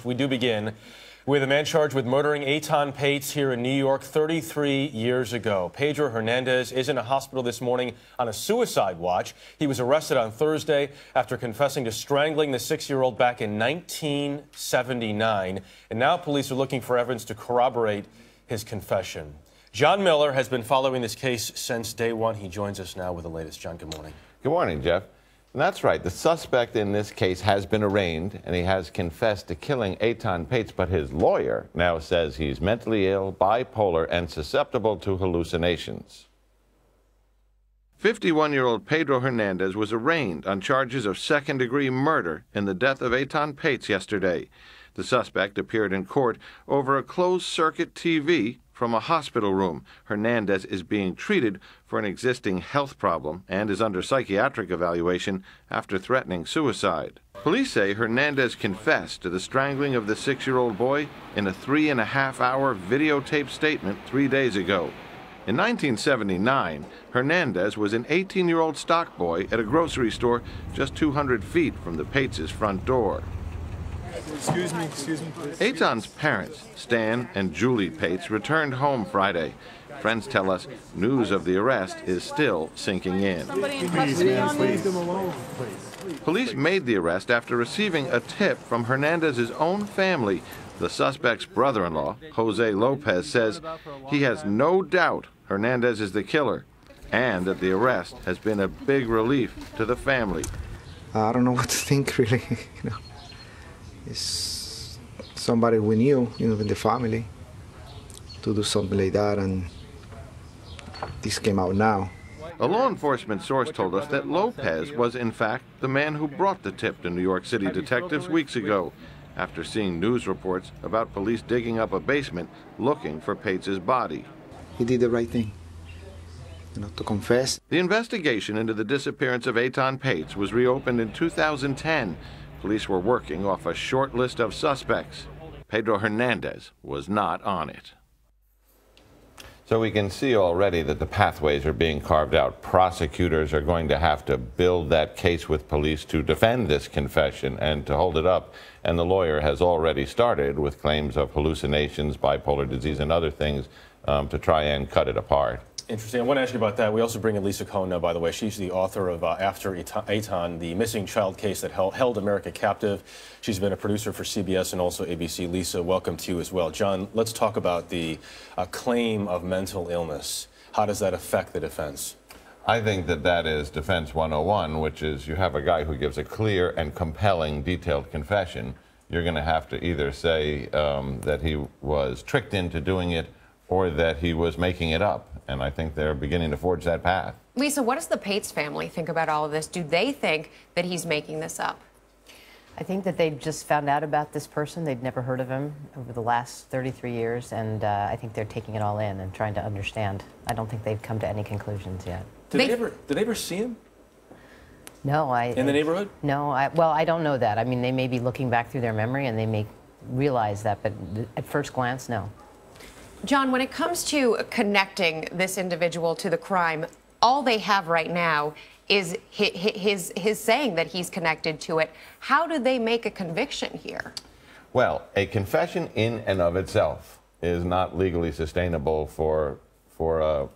We do begin with a man charged with murdering Etan Patz here in New York 33 years ago. Pedro Hernandez is in a hospital this morning on a suicide watch. He was arrested on Thursday after confessing to strangling the 6-year-old back in 1979. And now police are looking for evidence to corroborate his confession. John Miller has been following this case since day one. He joins us now with the latest. John, good morning. Good morning, Jeff. And that's right. The suspect in this case has been arraigned, and he has confessed to killing Etan Patz, but his lawyer now says he's mentally ill, bipolar, and susceptible to hallucinations. 51-year-old Pedro Hernandez was arraigned on charges of second-degree murder in the death of Etan Patz yesterday. The suspect appeared in court over a closed-circuit TV from a hospital room. Hernandez is being treated for an existing health problem and is under psychiatric evaluation after threatening suicide. Police say Hernandez confessed to the strangling of the 6-year-old boy in a 3.5-hour videotaped statement 3 days ago. In 1979, Hernandez was an 18-year-old stock boy at a grocery store just 200 feet from the Patz's front door. Excuse me, please. Etan's parents, Stan and Julie Patz, returned home Friday. Friends tell us news of the arrest is still sinking in. Please, man, leave them alone, please. Police made the arrest after receiving a tip from Hernandez's own family. The suspect's brother-in-law, Jose Lopez, says he has no doubt Hernandez is the killer and that the arrest has been a big relief to the family. I don't know what to think, really. It's somebody we knew, in the family, to do something like that, and this came out now. A law enforcement source told us that Lopez was, in fact, the man who brought the tip to New York City detectives weeks ago, after seeing news reports about police digging up a basement looking for Patz's body. He did the right thing, to confess. The investigation into the disappearance of Etan Patz was reopened in 2010. Police were working off a short list of suspects. Pedro Hernandez was not on it. So we can see already that the pathways are being carved out. Prosecutors are going to have to build that case with police to defend this confession and to hold it up. And the lawyer has already started with claims of hallucinations, bipolar disease, and other things to try and cut it apart. Interesting. I want to ask you about that. We also bring in Lisa Cohen now, by the way. She's the author of After Etan, the missing child case that held America captive. She's been a producer for CBS and also ABC. Lisa, welcome to you as well. John, let's talk about the claim of mental illness. How does that affect the defense? I think that is Defense 101, which is you have a guy who gives a clear and compelling, detailed confession. You're going to have to either say that he was tricked into doing it or that he was making it up. And I think they're beginning to forge that path. Lisa, what does the Patz family think about all of this? Do they think that he's making this up? I think that they've just found out about this person. They'd never heard of him over the last 33 years, and I think they're taking it all in and trying to understand. I don't think they've come to any conclusions yet. Did they ever see him? No, in the neighborhood? No, well, I don't know that. I mean, they may be looking back through their memory and they may realize that, but at first glance, no. John, when it comes to connecting this individual to the crime, all they have right now is his saying that he's connected to it. How do they make a conviction here? Well, a confession in and of itself is not legally sustainable for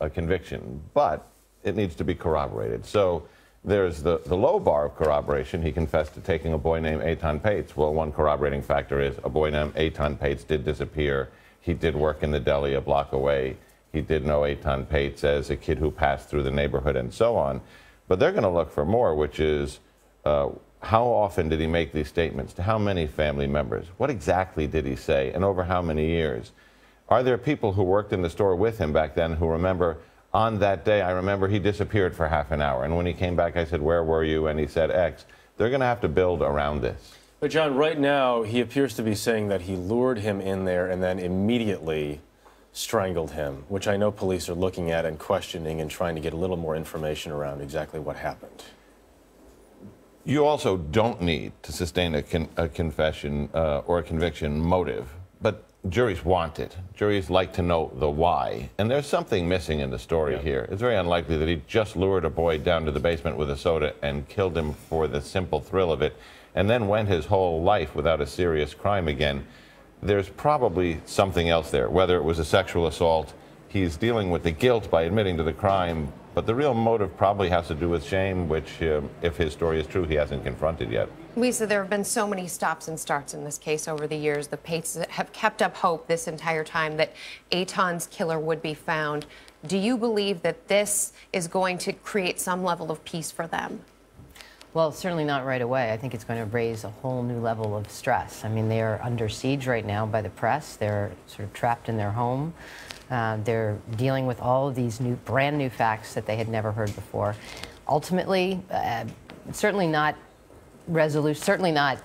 a conviction, but it needs to be corroborated. So there's the low bar of corroboration. He confessed to taking a boy named Etan Patz. Well, one corroborating factor is a boy named Etan Patz did disappear. He did work in the deli a block away. He did know Etan Patz as a kid who passed through the neighborhood and so on. But they're going to look for more, which is how often did he make these statements? To how many family members? What exactly did he say? And over how many years? Are there people who worked in the store with him back then who remember, on that day, I remember he disappeared for half an hour. And when he came back, I said, where were you? And he said X. They're going to have to build around this. But, John, right now, he appears to be saying that he lured him in there and then immediately strangled him, which I know police are looking at and questioning and trying to get a little more information around exactly what happened. You also don't need to sustain a confession or a conviction motive, but juries want it. Juries like to know the why. And there's something missing in the story here. It's very unlikely that he just lured a boy down to the basement with a soda and killed him for the simple thrill of it. and then went his whole life without a serious crime again, there's probably something else there. Whether it was a sexual assault, he's dealing with the guilt by admitting to the crime, but the real motive probably has to do with shame, which, if his story is true, he hasn't confronted yet. Lisa, there have been so many stops and starts in this case over the years. The Pates have kept up hope this entire time that Etan's killer would be found. Do you believe that this is going to create some level of peace for them? Well, certainly not right away. I think it's going to raise a whole new level of stress. I mean, they are under siege right now by the press. They're sort of trapped in their home. They're dealing with all of these brand new facts that they had never heard before. Ultimately, certainly not certainly not,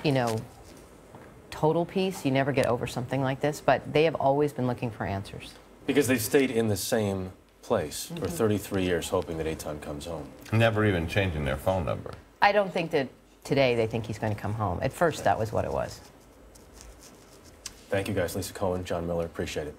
total peace. You never get over something like this, but they have always been looking for answers. Because they stayed in the same place for 33 years, hoping that Etan comes home. Never even changing their phone number. I don't think that today they think he's going to come home. At first, that was what it was. Thank you, guys. Lisa Cohen, John Miller, appreciate it.